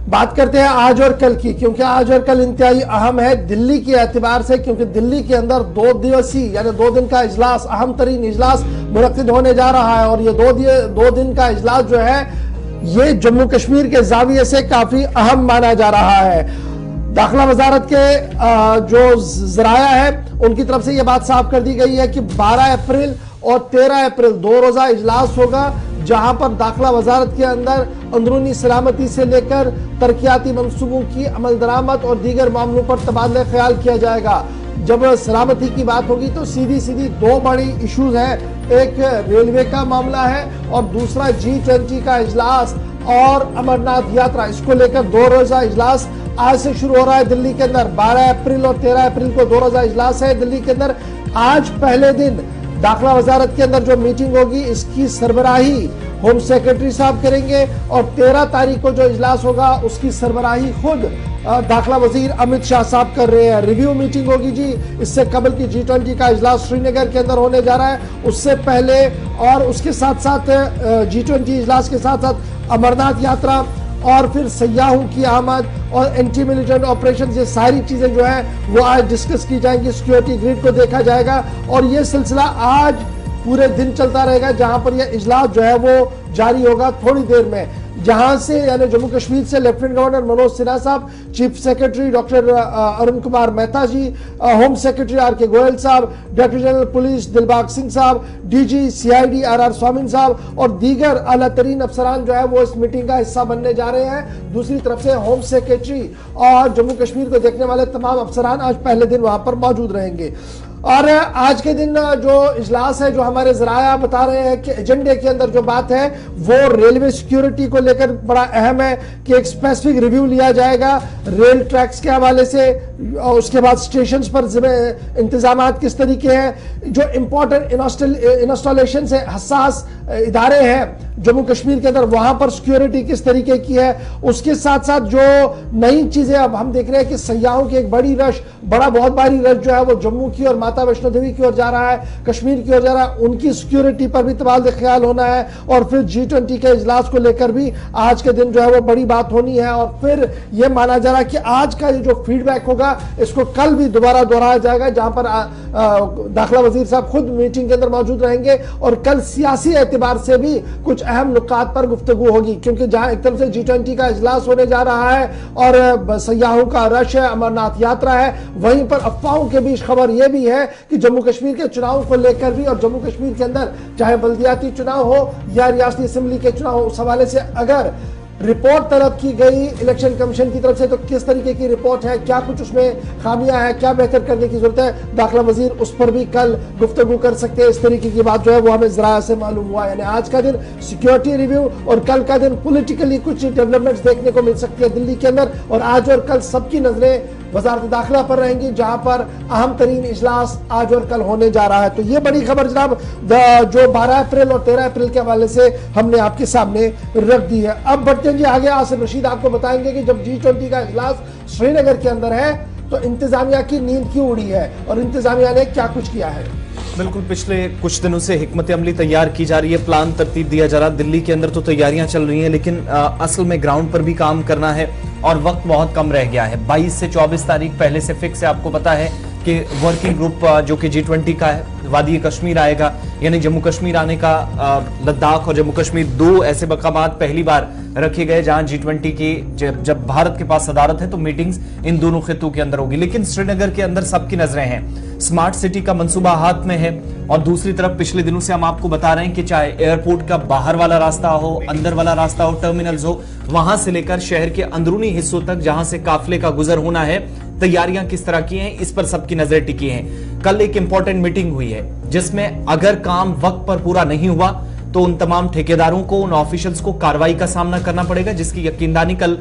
बात करते हैं आज और कल की, क्योंकि आज और कल इंतहाई अहम है दिल्ली के एतबार से, क्योंकि दिल्ली के अंदर 2 दिवसीय यानी 2 दिन का इजलास, अहम तरीन इजलास मुनक्किद होने जा रहा है। और ये 2 दिन का इजलास जो है ये जम्मू कश्मीर के जाविये से काफी अहम माना जा रहा है। दाखिला वजारत के जो जराया है उनकी तरफ से यह बात साफ कर दी गई है कि 12 अप्रैल और 13 अप्रैल 2 रोजा इजलास होगा, जहां पर दाखिला वजारत के अंदर अंदरूनी सलामती से लेकर तरक्याती मंसूबों की अमल दरामद और दीगर मामलों पर तबादला ख्याल किया जाएगा। जब सलामती की बात होगी तो सीधी 2 बड़ी इश्यूज हैं, एक रेलवे का मामला है और दूसरा G20 का इजलास और अमरनाथ यात्रा। इसको लेकर 2 रोजा इजलास आज से शुरू हो रहा है दिल्ली के अंदर। 12 अप्रैल और 13 अप्रैल को 2 रोजा इजलास है दिल्ली के अंदर। आज पहले दिन दाखिला वजारत के अंदर जो मीटिंग होगी इसकी सरबराही होम सेक्रेटरी साहब करेंगे और 13 तारीख को जो इजलास होगा उसकी सरबराही खुद दाखिला वजीर अमित शाह साहब कर रहे हैं। रिव्यू मीटिंग होगी जी, इससे कबल की G20 का इजलास श्रीनगर के अंदर होने जा रहा है, उससे पहले और उसके साथ साथ G20 इजलास के साथ साथ अमरनाथ यात्रा और फिर सयाहों की आमद और एंटी मिलिटेंट ऑपरेशन, ये सारी चीजें जो है वो आज डिस्कस की जाएंगी। सिक्योरिटी ग्रिड को देखा जाएगा और ये सिलसिला आज पूरे दिन चलता रहेगा, जहां पर यह इजलास जो है वो जारी होगा थोड़ी देर में। जहां से यानी जम्मू कश्मीर से lieutenant governor Manoj Sinha sahab, chief secretary doctor Arun Kumar Mehta ji, home secretary RK Goyal sahab, director general police Dilbag Singh sahab, DG CID RR स्वामी साहब और दीगर आला तरीन अफसरान जो है वो इस मीटिंग का हिस्सा बनने जा रहे हैं। दूसरी तरफ से होम सेक्रेटरी और जम्मू कश्मीर को देखने वाले तमाम अफसरान आज पहले दिन वहां पर मौजूद रहेंगे। और आज के दिन जो इजलास है, जो हमारे जराया बता रहे हैं कि एजेंडे के अंदर जो बात है वो रेलवे सिक्योरिटी को लेकर बड़ा अहम है कि एक स्पेसिफिक रिव्यू लिया जाएगा रेल ट्रैक्स के हवाले से, और उसके बाद स्टेशन पर इंतजाम किस तरीके हैं, जो इंपॉर्टेंट इंस्टॉलेशन से हसास इदारे हैं जम्मू कश्मीर के अंदर वहां पर सिक्योरिटी किस तरीके की है। उसके साथ साथ जो नई चीजें अब हम देख रहे हैं कि सयाहों की एक बड़ी रश, बहुत भारी रश जो है वो जम्मू की और माता वैष्णो देवी की ओर जा रहा है, कश्मीर की ओर जा रहा है, उनकी सिक्योरिटी पर भी तबादला ख्याल होना है। और फिर G20 के इजलास को लेकर भी आज के दिन जो है वो बड़ी बात होनी है। और फिर यह माना जा रहा है कि आज का जो फीडबैक होगा इसको कल भी दोबारा दोहराया जाएगा, जहां पर दाखिला वजीर साहब खुद मीटिंग के अंदर मौजूद रहेंगे और कल सियासी एतबार से भी कुछ अहम नुकात पर गुफ्तगू होगी, क्योंकि जहां एक तरफ से G20 का इजलास होने जा रहा है और सयाहों का रश है, अमरनाथ यात्रा है, वहीं पर अफवाहों के बीच खबर यह भी है कि जम्मू कश्मीर के चुनाव को लेकर भी और जम्मू कश्मीर के अंदर चाहे बल्दियाती चुनाव हो या रियासती असेंबली के चुनाव हो, उस हवाले से अगर रिपोर्ट तलब की गई इलेक्शन कमीशन की तरफ से तो किस तरीके की रिपोर्ट है, क्या कुछ उसमें खामियां हैं, क्या बेहतर करने की जरूरत है, दाखिला वजीर उस पर भी कल गुफ्तगू कर सकते हैं। इस तरीके की बात जो है वो हमें जरा से मालूम हुआ। यानी आज का दिन सिक्योरिटी रिव्यू और कल का दिन पॉलिटिकली कुछ डेवलपमेंट्स देखने को मिल सकती है दिल्ली के अंदर। और आज और कल सबकी नजरें वजारत दाखिला पर रहेंगी, जहां पर अहम तरीन इजलास आज और कल होने जा रहा है। तो ये बड़ी खबर जनाब जो 12 अप्रैल और 13 अप्रैल के हवाले से हमने आपके सामने रख दी है। अब बढ़ते हैं जी आगे। आसिफ रशीद आपको बताएंगे कि जब G20 का इजलास श्रीनगर के अंदर है तो इंतजामिया की नींद क्यों उड़ी है और इंतजामिया ने क्या कुछ किया है। बिल्कुल, पिछले कुछ दिनों से हिकमत अमली तैयार की जा रही है, प्लान तरतीब दिया जा रहा है। दिल्ली के अंदर तो तैयारियां चल रही हैं, लेकिन असल में ग्राउंड पर भी काम करना है और वक्त बहुत कम रह गया है। 22 से 24 तारीख पहले से फिक्स है। आपको पता है कि वर्किंग ग्रुप जो कि G20 का है वादी कश्मीर आएगा, यानी जम्मू कश्मीर आने का, लद्दाख और जम्मू कश्मीर 2 ऐसे मकामात पहली बार रखे गए जहां G20 की जब भारत के पास सदारत है तो मीटिंग्स इन दोनों खितों के अंदर होगी। लेकिन श्रीनगर के अंदर सबकी नजरें हैं, स्मार्ट सिटी का मंसूबा हाथ में है। और दूसरी तरफ पिछले दिनों से हम आपको बता रहे हैं कि चाहे एयरपोर्ट का बाहर वाला रास्ता हो, अंदर वाला रास्ता हो, टर्मिनल्स हो, वहां से लेकर शहर के अंदरूनी हिस्सों तक जहां से काफिले का गुजर होना है, तैयारियां किस तरह की हैं इस पर सबकी नजरें टिकी हैं। कल एक इंपॉर्टेंट मीटिंग हुई है जिसमें अगर काम वक्त पर पूरा नहीं हुआ तो उन तमाम ठेकेदारों को, उन ऑफिशियल्स को कार्रवाई का सामना करना पड़ेगा, जिसकी यकीनदानी कल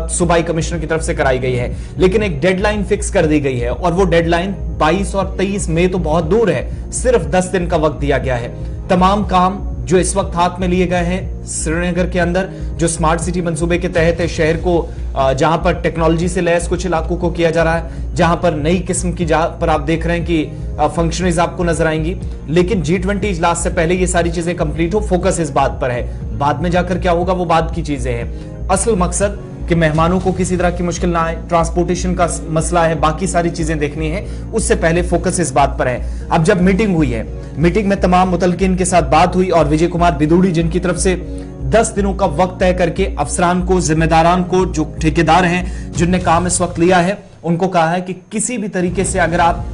सूबाई कमिश्नर की तरफ से कराई गई है। लेकिन एक डेडलाइन फिक्स कर दी गई है और वो डेडलाइन 22 और 23 मई तो बहुत दूर है, सिर्फ 10 दिन का वक्त दिया गया है। तमाम काम जो इस वक्त हाथ में लिए गए हैं श्रीनगर के अंदर, जो स्मार्ट सिटी मंसूबे के तहत शहर को जहां पर टेक्नोलॉजी से लैस कुछ इलाकों को किया जा रहा है, जहां पर नई किस्म की, जहां पर आप देख रहे हैं कि फंक्शनरीज आपको नजर आएंगी। लेकिन G20 इजलास से पहले ये सारी चीजें कंप्लीट हो, फोकस इस बात पर है। बाद में जाकर क्या होगा वो बाद की चीजें हैं। असल मकसद कि मेहमानों को किसी तरह की मुश्किल ना आए, ट्रांसपोर्टेशन का मसला है, बाकी सारी चीजें देखनी है, उससे पहले फोकस इस बात पर है। अब जब मीटिंग हुई है, मीटिंग में तमाम मुतलकिन के साथ बात हुई और विजय कुमार बिदूड़ी जिनकी तरफ से 10 दिनों का वक्त तय करके अफसरान को, जिम्मेदारान को, जो ठेकेदार हैं जिनने काम इस वक्त लिया है, उनको कहा है कि किसी भी तरीके से अगर आप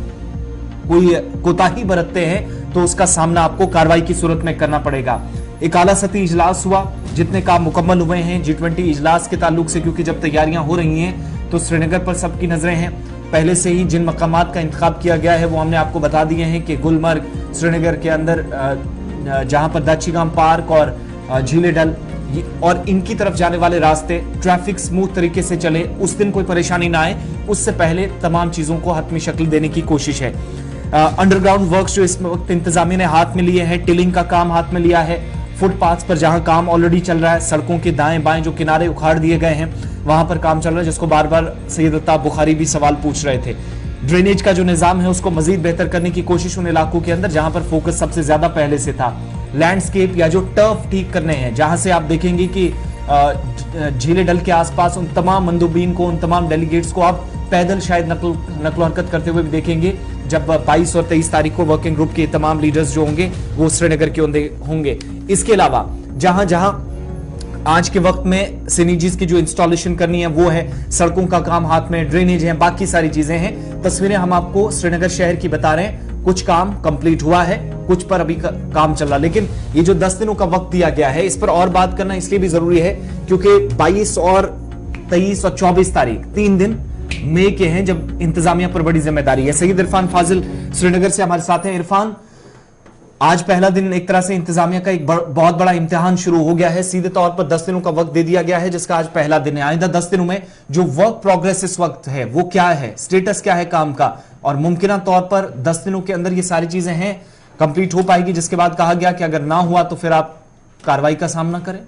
कोई कोताही बरतते हैं तो उसका सामना आपको कार्रवाई की सूरत में करना पड़ेगा। एक आला सतही इजलास हुआ, जितने काम मुकम्मल हुए हैं G20 इजलास के ताल्लुक से, क्योंकि जब तैयारियां हो रही हैं तो श्रीनगर पर सबकी नजरें हैं। पहले से ही जिन मकामात का इंतखाब किया गया है वो हमने आपको बता दिए हैं कि गुलमर्ग, श्रीनगर के अंदर जहां पर दाचीगाम पार्क और झीले डल और इनकी तरफ जाने वाले रास्ते ट्रैफिक स्मूथ तरीके से चले, उस दिन कोई परेशानी ना आए, उससे पहले तमाम चीजों को हतमी शक्ल देने की कोशिश है। अंडरग्राउंड वर्क्स जो इस वक्त इंतजामिया ने हाथ में लिए हैं, टिलिंग का काम हाथ में लिया है, फुटपाथ पर जहां काम ऑलरेडी चल रहा है, सड़कों के दाएं बाएं जो किनारे उखाड़ दिए गए हैं वहां पर काम चल रहा है, जिसको बार बार सैयद अल्ताफ बुखारी भी सवाल पूछ रहे थे। ड्रेनेज का जो निजाम है उसको मजीद बेहतर करने की कोशिश उन इलाकों के अंदर जहां पर फोकस सबसे ज्यादा पहले से था। लैंडस्केप या जो टर्फ ठीक करने हैं, जहां से आप देखेंगे कि झीले डल के आसपास उन तमाम मंदूबीन को, उन तमाम डेलीगेट्स को आप पैदल शायद नकलो हरकत करते हुए भी देखेंगे जब 22 और 23 तारीख को वर्किंग ग्रुप के तमाम लीडर्स जो होंगे वो श्रीनगर के होंगे। इसके अलावा जहां जहां आज के वक्त में सिनीजीज की जो इंस्टॉलेशन करनी है वो है, सड़कों का काम हाथ में, ड्रेनेज है, बाकी सारी चीजें हैं। तस्वीरें हम आपको श्रीनगर शहर की बता रहे हैं। कुछ काम कंप्लीट हुआ है, कुछ पर अभी काम चल रहा, लेकिन ये जो 10 दिनों का वक्त दिया गया है इस पर और बात करना इसलिए भी जरूरी है क्योंकि 22 और 23 और 24 तारीख 3 दिन मई के हैं जब इंतजामिया पर बड़ी जिम्मेदारी है। सईद इरफान फाजिल श्रीनगर से हमारे साथ हैं। इरफान, आज पहला दिन एक तरह से इंतजामिया का एक बहुत बड़ा इम्तिहान शुरू हो गया है। सीधे तौर पर 10 दिनों का वक्त दे दिया गया है जिसका आज पहला दिन है। आइंदा 10 दिनों में जो वर्क प्रोग्रेस इस वक्त है वो क्या है, स्टेटस क्या है काम का, और मुमकिन तौर पर 10 दिनों के अंदर ये सारी चीजें हैं कंप्लीट हो पाएगी, जिसके बाद कहा गया कि अगर ना हुआ तो फिर आप कार्रवाई का सामना करें।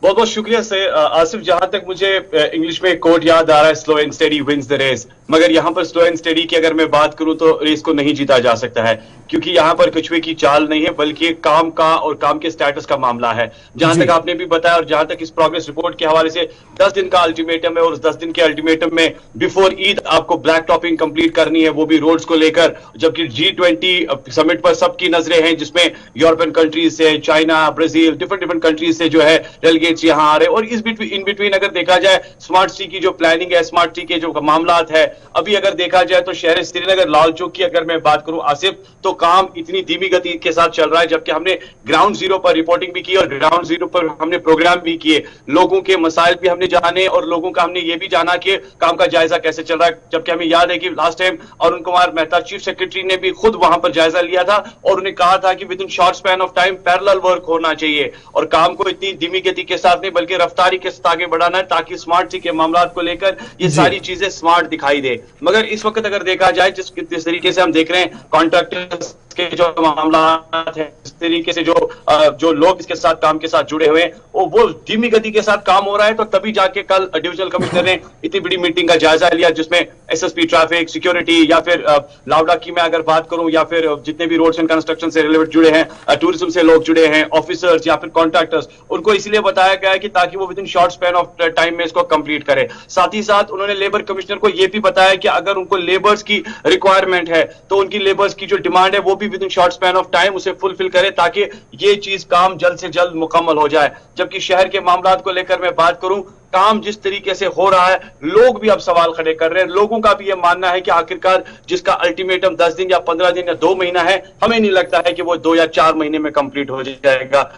बहुत बहुत शुक्रिया से आसिफ। जहां तक मुझे इंग्लिश में कोड याद आ रहा है, slow and steady wins the race, मगर यहां पर स्लो एंड स्टेडी की अगर मैं बात करूं तो रेस को नहीं जीता जा सकता है, क्योंकि यहां पर कछुए की चाल नहीं है बल्कि काम का और काम के स्टेटस का मामला है। जहां तक आपने भी बताया और जहां तक इस प्रोग्रेस रिपोर्ट के हवाले से 10 दिन का अल्टीमेटम है और उस 10 दिन के अल्टीमेटम में बिफोर ईद आपको ब्लैक टॉपिंग कंप्लीट करनी है, वो भी रोड्स को लेकर, जबकि G20 समिट पर सबकी नजरें हैं जिसमें यूरोपियन कंट्रीज से, चाइना, ब्राजील, डिफरेंट कंट्रीज से जो है डेलीगेट्स यहां आ रहे हैं। और इन बिटवीन अगर देखा जाए स्मार्ट सिटी की जो प्लानिंग है, स्मार्ट सिटी के जो मामलात है, अभी अगर देखा जाए तो शहर श्रीनगर लाल चौक की अगर मैं बात करूं आसिफ, तो काम इतनी धीमी गति के साथ चल रहा है, जबकि हमने ग्राउंड जीरो पर रिपोर्टिंग भी की और ग्राउंड जीरो पर हमने प्रोग्राम भी किए, लोगों के मसाइल भी हमने जाने और लोगों का हमने ये भी जाना कि काम का जायजा कैसे चल रहा है। जबकि हमें याद है कि last time Arun Kumar Mehta chief secretary ने भी खुद वहां पर जायजा लिया था और उन्हें कहा था कि with in short span of time parallel work होना चाहिए और काम को इतनी धीमी गति के साथ नहीं बल्कि रफ्तारी के साथ आगे बढ़ाना है ताकि स्मार्ट सिटी के मामलात को लेकर ये सारी चीजें स्मार्ट दिखाई दे। मगर इस वक्त अगर देखा जाए जिस तरीके से हम देख रहे हैं कॉन्ट्रैक्टर्स के जो मामला है, इस तरीके से जो लोग इसके साथ काम के साथ जुड़े हुए हैं वो धीमी गति के साथ काम हो रहा है, तो तभी जाके कल डिविजनल कमिश्नर ने इतनी बड़ी मीटिंग का जायजा लिया जिसमें एसएसपी ट्रैफिक, सिक्योरिटी या फिर लावडा की मैं अगर बात करूं या फिर जितने भी रोड्स एंड कंस्ट्रक्शन से रिलेटेड जुड़े हैं, टूरिज्म से लोग जुड़े हैं, ऑफिसर्स या फिर कॉन्ट्रैक्टर्स, उनको इसलिए बताया गया है कि ताकि वो with in short span of time में इसको कंप्लीट करे। साथ ही साथ उन्होंने लेबर कमिश्नर को यह भी बताया कि अगर उनको लेबर्स की रिक्वायरमेंट है तो उनकी लेबर्स की जो डिमांड है वो भी with in short span of time उसे फुलफिल करे ताकि ये चीज काम जल्द से जल्द मुकम्मल हो जाए। जबकि शहर के मामलात को लेकर मैं बात करूं, काम जिस तरीके से हो रहा है लोग भी अब सवाल खड़े कर रहे हैं, लोगों का भी यह मानना है कि आखिरकार जिसका अल्टीमेटम 10 दिन या 15 दिन या 2 महीना है, हमें नहीं लगता है कि वो 2 या 4 महीने में कंप्लीट हो जाएगा,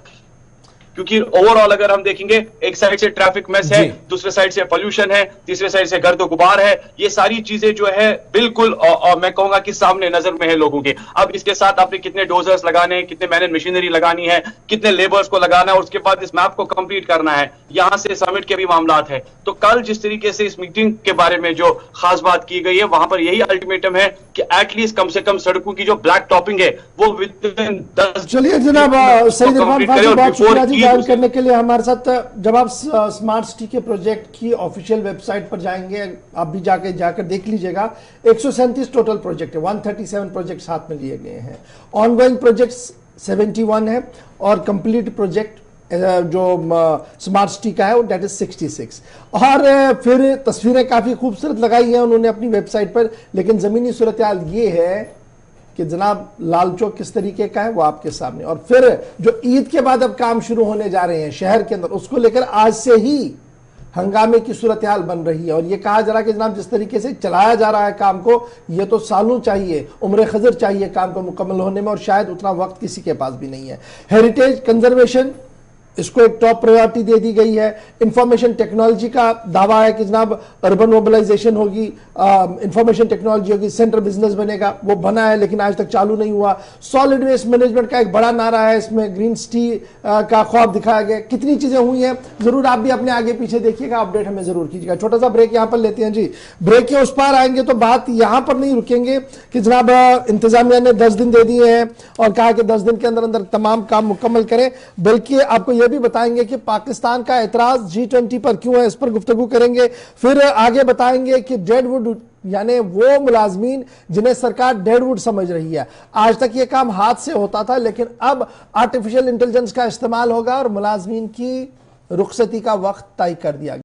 क्योंकि ओवरऑल अगर हम देखेंगे एक साइड से ट्रैफिक मेस है, दूसरे साइड से पोल्यूशन है, तीसरे साइड से गर्द गुबार है, ये सारी चीजें जो है बिल्कुल मैं कहूंगा कि सामने नजर में है लोगों के। अब इसके साथ आपने कितने डोजर्स लगाने हैं, कितने मैन मशीनरी लगानी है, कितने लेबर्स को लगाना है और उसके बाद इस मैप को कंप्लीट करना है, यहां से समिट के भी मामलात है। तो कल जिस तरीके से इस मीटिंग के बारे में जो खास बात की गई है वहां पर यही अल्टीमेटम है कि एटलीस्ट कम से कम सड़कों की जो ब्लैक टॉपिंग है वो विद इन 10 चलिए जनाब सईद इरफान फाजिल, बहुत शुक्रिया जी। ज्वाइन हुसैन। करने के लिए हमारे साथ, जब आप स्मार्ट सिटी के प्रोजेक्ट की ऑफिशियल वेबसाइट पर जाएंगे, आप भी जाकर देख लीजिएगा, 137 टोटल प्रोजेक्ट है, 137 प्रोजेक्ट हाथ में लिए गए हैं। ऑनगोइंग प्रोजेक्ट्स 71 है और कंप्लीट प्रोजेक्ट जो स्मार्ट सिटी का है वो डेट इज 66। और फिर तस्वीरें काफी खूबसूरत लगाई हैं उन्होंने अपनी वेबसाइट पर, लेकिन जमीनी सूरत हाल ये है कि जनाब लाल चौक किस तरीके का है वो आपके सामने। और फिर जो ईद के बाद अब काम शुरू होने जा रहे हैं शहर के अंदर, उसको लेकर आज से ही हंगामे की सूरत हाल बन रही है। और ये कहा जा रहा है कि जनाब जिस तरीके से चलाया जा रहा है काम को, ये तो सालों चाहिए, उम्र खजर चाहिए काम को मुकम्मल होने में, और शायद उतना वक्त किसी के पास भी नहीं है। हेरिटेज कंजर्वेशन, इसको एक टॉप प्रायोरिटी दे दी गई है। इंफॉर्मेशन टेक्नोलॉजी का दावा है कि जनाब अर्बन मोबिलाइजेशन होगी, इंफॉर्मेशन टेक्नोलॉजी होगी, सेंटर बिजनेस बनेगा, वो बना है लेकिन आज तक चालू नहीं हुआ। सॉलिड वेस्ट मैनेजमेंट का एक बड़ा नारा है, इसमें ग्रीन सिटी का ख्वाब दिखाया गया। कितनी चीजें हुई हैं, जरूर आप भी अपने आगे पीछे देखिएगा, अपडेट हमें जरूर कीजिएगा। छोटा सा ब्रेक यहां पर लेते हैं जी। ब्रेक के उस पार आएंगे तो बात यहां पर नहीं रुकेंगे कि जनाब इंतजामिया ने 10 दिन दे दिए हैं और कहा कि 10 दिन के अंदर अंदर तमाम काम मुकम्मल करें, बल्कि आपको यह भी बताएंगे कि पाकिस्तान का एतराज G20 पर क्यों है, इस पर गुफ्तगू करेंगे। फिर आगे बताएंगे कि डेडवुड यानी वो मुलाजमीन जिन्हें सरकार डेडवुड समझ रही है, आज तक ये काम हाथ से होता था, लेकिन अब आर्टिफिशियल इंटेलिजेंस का इस्तेमाल होगा और मुलाजमीन की रुखसती का वक्त तय कर दिया गया।